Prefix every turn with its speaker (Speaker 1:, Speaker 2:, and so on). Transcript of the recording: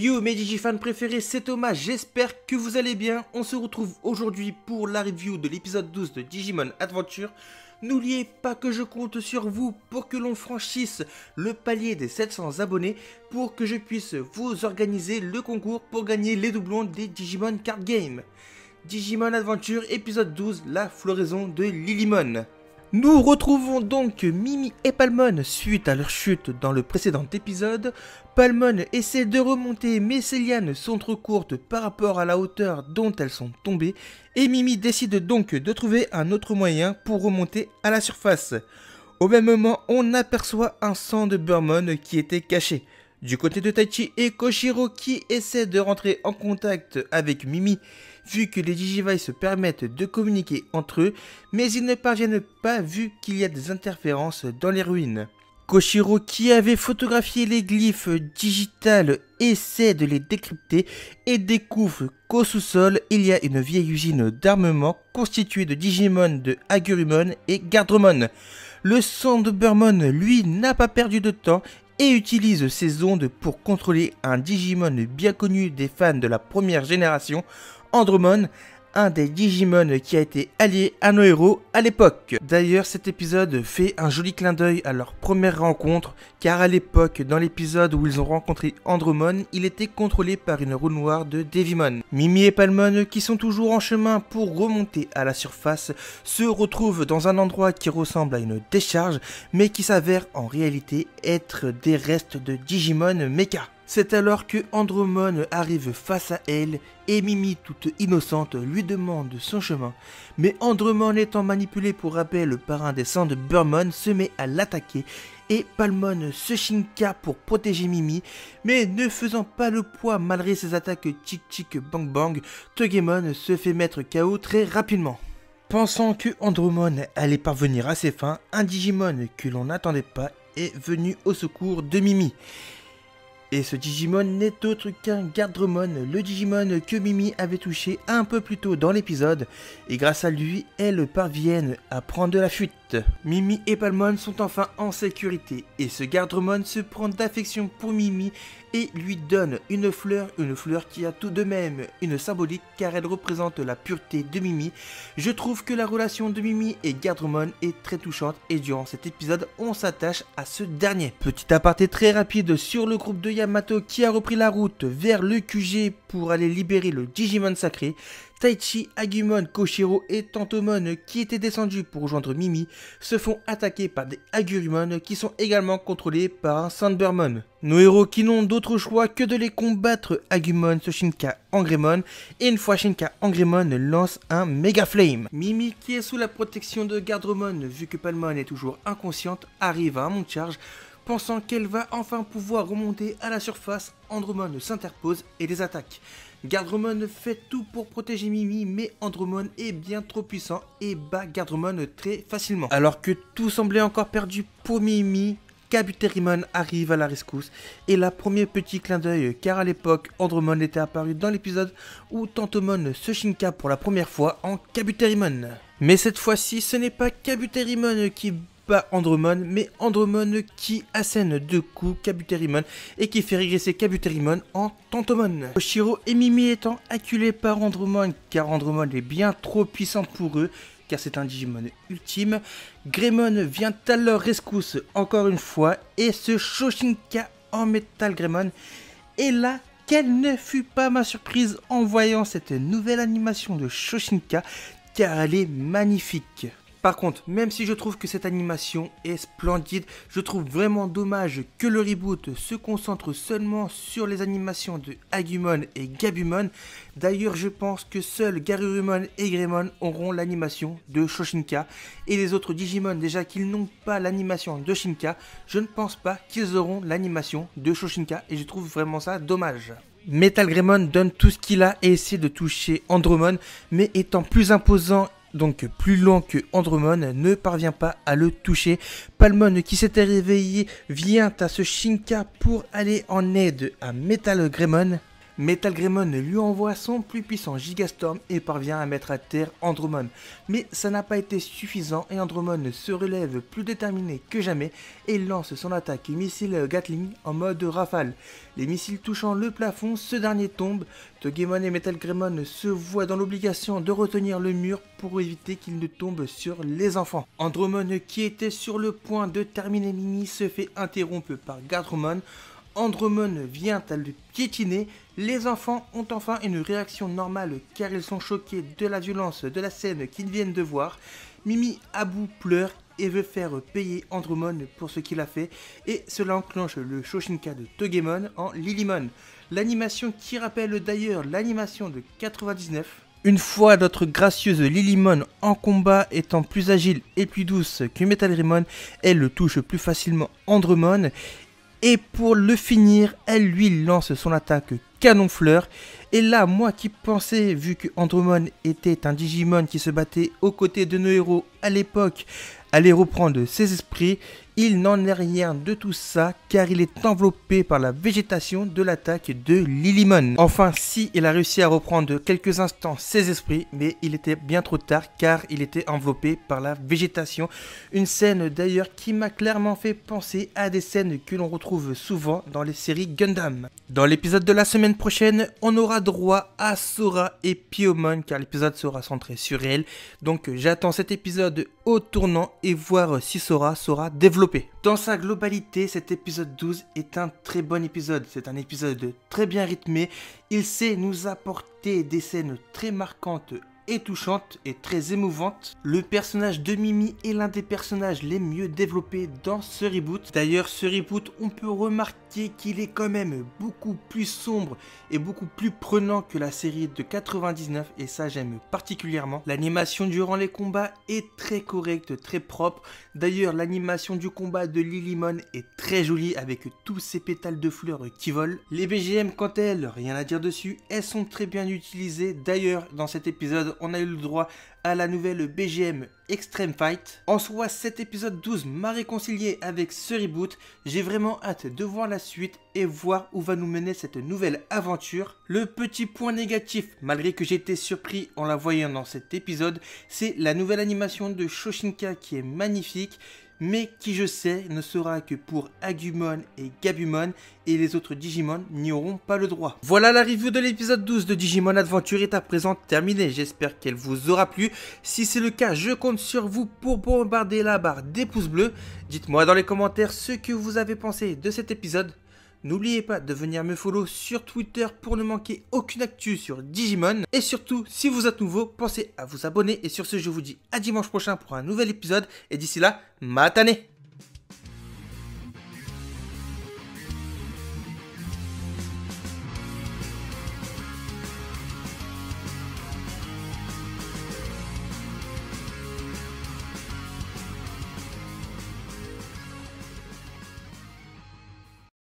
Speaker 1: Yo mes Digifans préférés, c'est Thomas, j'espère que vous allez bien. On se retrouve aujourd'hui pour la review de l'épisode 12 de Digimon Adventure. N'oubliez pas que je compte sur vous pour que l'on franchisse le palier des 700 abonnés pour que je puisse vous organiser le concours pour gagner les doublons des Digimon Card Game. Digimon Adventure épisode 12, la floraison de Lilymon. Nous retrouvons donc Mimi et Palmon suite à leur chute dans le précédent épisode. Palmon essaie de remonter mais ses lianes sont trop courtes par rapport à la hauteur dont elles sont tombées et Mimi décide donc de trouver un autre moyen pour remonter à la surface. Au même moment, on aperçoit un sang de Burmon qui était caché. Du côté de Taichi et Koshiro qui essaient de rentrer en contact avec Mimi vu que les Digivice permettent de communiquer entre eux, mais ils ne parviennent pas vu qu'il y a des interférences dans les ruines. Koshiro qui avait photographié les glyphes digitales essaie de les décrypter et découvre qu'au sous-sol il y a une vieille usine d'armement constituée de Digimon de Agurumon et Gardromon. Le sang de Burmon lui n'a pas perdu de temps et utilise ses ondes pour contrôler un Digimon bien connu des fans de la première génération, Andromon, un des Digimon qui a été allié à nos héros à l'époque. D'ailleurs, cet épisode fait un joli clin d'œil à leur première rencontre, car à l'époque, dans l'épisode où ils ont rencontré Andromon, il était contrôlé par une roue noire de Devimon. Mimi et Palmon, qui sont toujours en chemin pour remonter à la surface, se retrouvent dans un endroit qui ressemble à une décharge, mais qui s'avère en réalité être des restes de Digimon Mecha. C'est alors que Andromon arrive face à elle et Mimi, toute innocente, lui demande son chemin. Mais Andromon étant manipulé pour rappel par un des sangs de Burmon se met à l'attaquer et Palmon se shinka pour protéger Mimi, mais ne faisant pas le poids malgré ses attaques tic tic bang bang, Togemon se fait mettre KO très rapidement. Pensant que Andromon allait parvenir à ses fins, un Digimon que l'on n'attendait pas est venu au secours de Mimi. Et ce Digimon n'est autre qu'un Gardromon, le Digimon que Mimi avait touché un peu plus tôt dans l'épisode, et grâce à lui, elles parviennent à prendre de la fuite. Mimi et Palmon sont enfin en sécurité, et ce Gardromon se prend d'affection pour Mimi et lui donne une fleur qui a tout de même une symbolique car elle représente la pureté de Mimi. Je trouve que la relation de Mimi et Gardromon est très touchante et durant cet épisode on s'attache à ce dernier. Petit aparté très rapide sur le groupe de Yamato qui a repris la route vers le QG pour aller libérer le Digimon sacré. Taichi, Agumon, Koshiro et Tantomon qui étaient descendus pour rejoindre Mimi se font attaquer par des Agurumon qui sont également contrôlés par un Sandburmon. Nos héros qui n'ont d'autre choix que de les combattre, Agumon se shinka en Greymon et une fois shinka en Greymon lance un Mega Flame. Mimi qui est sous la protection de Gardromon vu que Palmon est toujours inconsciente arrive à un mont de charge. Pensant qu'elle va enfin pouvoir remonter à la surface, Andromon s'interpose et les attaque. Gardromon fait tout pour protéger Mimi, mais Andromon est bien trop puissant et bat Gardromon très facilement. Alors que tout semblait encore perdu pour Mimi, Kabuterimon arrive à la rescousse et là premier petit clin d'œil car à l'époque Andromon était apparu dans l'épisode où Tantomon se shinka pour la première fois en Kabuterimon. Mais cette fois-ci ce n'est pas Kabuterimon qui bat Andromon, mais Andromon qui assène deux coups Kabuterimon et qui fait régresser Kabuterimon en Tantomon. Koshiro et Mimi étant acculés par Andromon car Andromon est bien trop puissant pour eux car c'est un Digimon ultime. Greymon vient à leur rescousse encore une fois et se Shoshinka en Metal Greymon. Et là, quelle ne fut pas ma surprise en voyant cette nouvelle animation de Shoshinka car elle est magnifique. Par contre, même si je trouve que cette animation est splendide, je trouve vraiment dommage que le reboot se concentre seulement sur les animations de Agumon et Gabumon. D'ailleurs, je pense que seuls Garurumon et Greymon auront l'animation de Shoshinka. Et les autres Digimon, déjà qu'ils n'ont pas l'animation de Shinka, je ne pense pas qu'ils auront l'animation de Shoshinka. Et je trouve vraiment ça dommage. Metal Greymon donne tout ce qu'il a et essaie de toucher Andromon, mais étant plus imposant, donc plus lent que Andromon, ne parvient pas à le toucher. Palmon qui s'était réveillé vient à ce Shinka pour aller en aide à Metal Greymon. Metal Greymon lui envoie son plus puissant Gigastorm et parvient à mettre à terre Andromon. Mais ça n'a pas été suffisant et Andromon se relève plus déterminé que jamais et lance son attaque missile Gatling en mode rafale. Les missiles touchant le plafond, ce dernier tombe. Togemon et Metal Greymon se voient dans l'obligation de retenir le mur pour éviter qu'il ne tombe sur les enfants. Andromon, qui était sur le point de terminer Mimi, se fait interrompre par Gardromon. Andromon vient à le piétiner. Les enfants ont enfin une réaction normale car ils sont choqués de la violence de la scène qu'ils viennent de voir. Mimi à bout pleure et veut faire payer Andromon pour ce qu'il a fait et cela enclenche le Shoshinka de Togemon en Lilymon. L'animation qui rappelle d'ailleurs l'animation de 99. Une fois notre gracieuse Lilymon en combat étant plus agile et plus douce que Metal Greymon, elle touche plus facilement Andromon. Et pour le finir, elle lui lance son attaque Canon Fleur. Et là, moi qui pensais, vu que Andromon était un Digimon qui se battait aux côtés de nos héros à l'époque, allait reprendre ses esprits, il n'en est rien de tout ça car il est enveloppé par la végétation de l'attaque de Lilymon. Enfin, si il a réussi à reprendre quelques instants ses esprits, mais il était bien trop tard car il était enveloppé par la végétation. Une scène d'ailleurs qui m'a clairement fait penser à des scènes que l'on retrouve souvent dans les séries Gundam. Dans l'épisode de la semaine prochaine, on aura droit à Sora et Piomon car l'épisode sera centré sur elle. Donc j'attends cet épisode au tournant et voir si Sora sera développé. Dans sa globalité, cet épisode 12 est un très bon épisode. C'est un épisode très bien rythmé. Il sait nous apporter des scènes très marquantes et touchante et très émouvante. Le personnage de Mimi est l'un des personnages les mieux développés dans ce reboot. D'ailleurs, ce reboot, on peut remarquer qu'il est quand même beaucoup plus sombre et beaucoup plus prenant que la série de 99 et ça j'aime particulièrement. L'animation durant les combats est très correcte, très propre. D'ailleurs, l'animation du combat de Lilymon est très jolie avec tous ces pétales de fleurs qui volent. Les BGM, quant à elles, rien à dire dessus, elles sont très bien utilisées. D'ailleurs, dans cet épisode, on a eu le droit à la nouvelle BGM Extreme Fight. En soi, cet épisode 12 m'a réconcilié avec ce reboot. J'ai vraiment hâte de voir la suite et voir où va nous mener cette nouvelle aventure. Le petit point négatif, malgré que j'ai été surpris en la voyant dans cet épisode, c'est la nouvelle animation de Shoshinka qui est magnifique, mais qui je sais ne sera que pour Agumon et Gabumon et les autres Digimon n'y auront pas le droit. Voilà, la review de l'épisode 12 de Digimon Adventure est à présent terminée, j'espère qu'elle vous aura plu. Si c'est le cas, je compte sur vous pour bombarder la barre des pouces bleus. Dites-moi dans les commentaires ce que vous avez pensé de cet épisode. N'oubliez pas de venir me follow sur Twitter pour ne manquer aucune actu sur Digimon. Et surtout, si vous êtes nouveau, pensez à vous abonner. Et sur ce, je vous dis à dimanche prochain pour un nouvel épisode. Et d'ici là, matane!